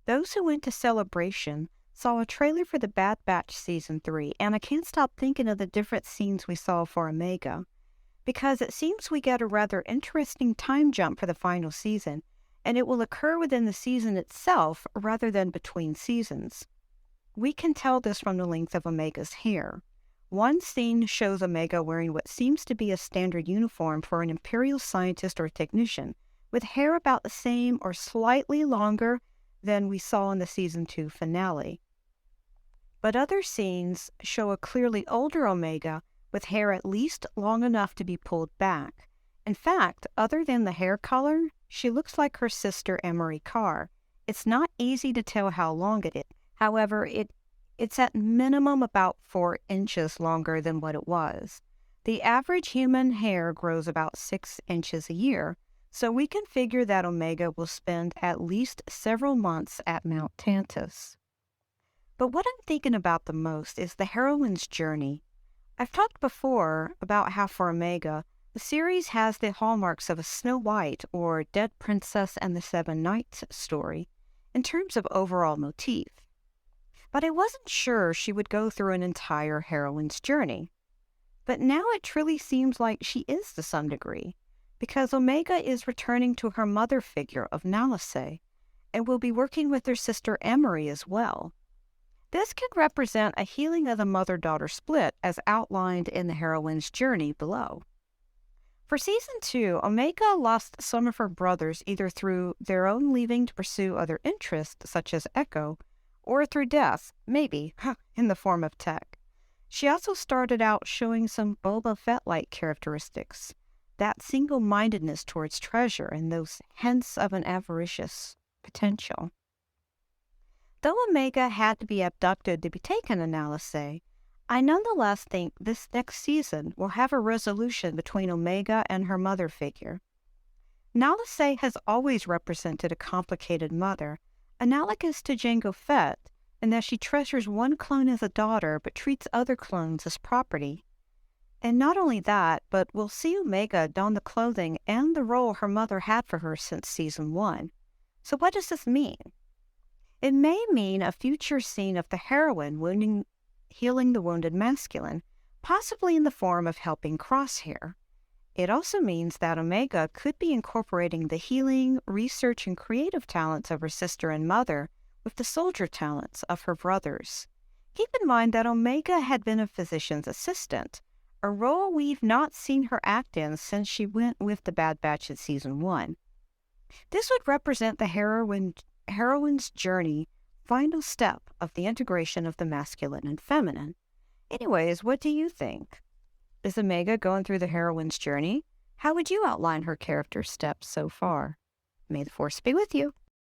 Those who went to Celebration saw a trailer for the Bad Batch Season 3, and I can't stop thinking of the different scenes we saw for Omega, because it seems we get a rather interesting time jump for the final season, and it will occur within the season itself rather than between seasons. We can tell this from the length of Omega's hair. One scene shows Omega wearing what seems to be a standard uniform for an Imperial scientist or technician, with hair about the same or slightly longer than we saw in the Season 2 finale. But other scenes show a clearly older Omega with hair at least long enough to be pulled back. In fact, other than the hair color, she looks like her sister Emerie Karr. It's not easy to tell how long it is. However, it's at minimum about 4 inches longer than what it was. The average human hair grows about 6 inches a year, so we can figure that Omega will spend at least several months at Mount Tantus. But what I'm thinking about the most is the heroine's journey. I've talked before about how for Omega, the series has the hallmarks of a Snow White or Dead Princess and the Seven Knights story in terms of overall motif. But I wasn't sure she would go through an entire heroine's journey. But now it truly seems like she is to some degree, because Omega is returning to her mother figure of Nalase, and will be working with her sister Emerie as well. This could represent a healing of the mother-daughter split as outlined in the heroine's journey below. For Season 2, Omega lost some of her brothers either through their own leaving to pursue other interests, such as Echo, or through death, maybe, in the form of Tech. She also started out showing some Boba Fett-like characteristics, that single-mindedness towards treasure and those hints of an avaricious potential. Though Omega had to be abducted to be taken to Nalase, I nonetheless think this next season will have a resolution between Omega and her mother figure. Nalase has always represented a complicated mother, analogous to Jango Fett, in that she treasures one clone as a daughter but treats other clones as property. And not only that, but we'll see Omega don the clothing and the role her mother had for her since Season 1. So what does this mean? It may mean a future scene of the heroine healing the wounded masculine, possibly in the form of helping Crosshair. It also means that Omega could be incorporating the healing, research, and creative talents of her sister and mother with the soldier talents of her brothers. Keep in mind that Omega had been a physician's assistant, a role we've not seen her act in since she went with the Bad Batch in Season 1. This would represent the heroine's journey, final step of the integration of the masculine and feminine. Anyways, what do you think? Is Omega going through the heroine's journey? How would you outline her character steps so far? May the Force be with you.